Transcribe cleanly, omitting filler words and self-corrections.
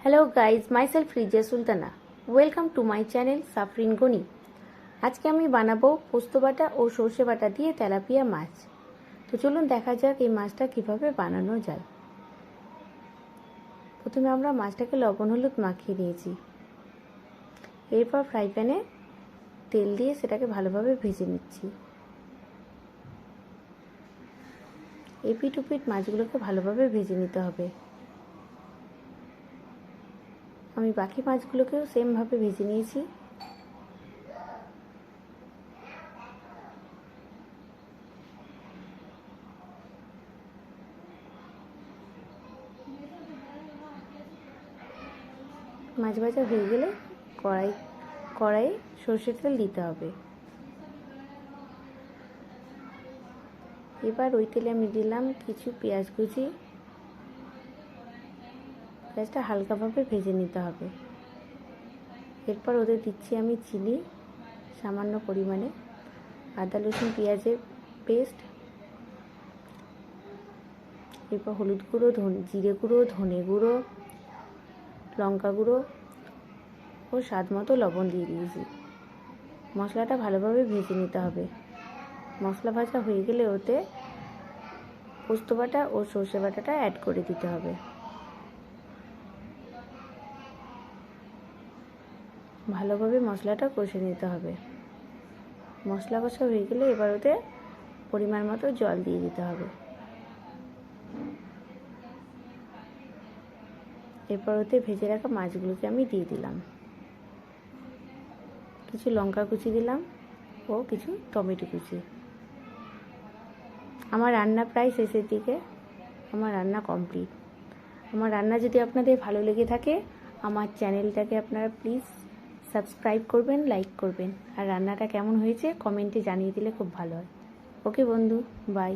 Hello guys, myself Rizia Sultana. Welcome to my channel Safrin Gani. আজকে আমি বানাবো পোস্ত বাটা ও সর্ষে বাটা দিয়ে তেলাপিয়া মাছ। তো চলুন দেখা যাক এই মাছটা কিভাবে বানানো যায়। প্রথমে আমরা মাছটাকে লবণ হলুদ মাখিয়ে নিয়েছি। এরপর ফ্রাই প্যানে তেল দিয়ে সেটাকে ভালোভাবে ভেজে নিচ্ছি। এপিট ওপিট মাছগুলোকে ভালোভাবে ভেজে নিতে হবে। আমি বাকি মাছগুলোকেও সেমভাবে ভেজে নিয়েছি। মাছ ভাজা হয়ে গেলে কড়াইয়ে সর্ষের তেল দিতে হবে। এবার ওই তেলে আমি দিলাম কিছু পেঁয়াজ কুচি। পেঁয়াজটা হালকাভাবে ভেজে নিতে হবে। এরপর ওদের দিচ্ছি আমি চিনি সামান্য পরিমাণে, আদা রসুন পেঁয়াজের পেস্ট, এরপর হলুদ গুঁড়ো, জিরে গুঁড়ো, ধনে গুঁড়ো, লঙ্কা গুঁড়ো ও স্বাদ মতো লবণ দিয়ে দিয়েছি। মশলাটা ভালোভাবে ভেজে নিতে হবে। মশলা ভাজা হয়ে গেলে ওতে পোস্ত বাটা ও সর্ষে বাটাটা অ্যাড করে দিতে হবে। ভালোভাবে মশলাটা কষে নিতে হবে। মশলা কষা হয়ে গেলে এবার ওতে পরিমাণ মতো জল দিয়ে দিতে হবে। এরপর ওতে ভেজে রাখা মাছগুলোকে আমি দিয়ে দিলাম। কিছু লঙ্কা কুচি দিলাম ও কিছু টমেটো কুচি। আমার রান্না প্রায় শেষের দিকে, আমার রান্না কমপ্লিট। আমার রান্না যদি আপনাদের ভালো লেগে থাকে আমার চ্যানেলটাকে আপনারা প্লিজ সাবস্ক্রাইব করবেন, লাইক করবেন, আর রান্নাটা কেমন হয়েছে কমেন্টে জানিয়ে দিলে খুব ভালো হয়। ওকে বন্ধু, বাই।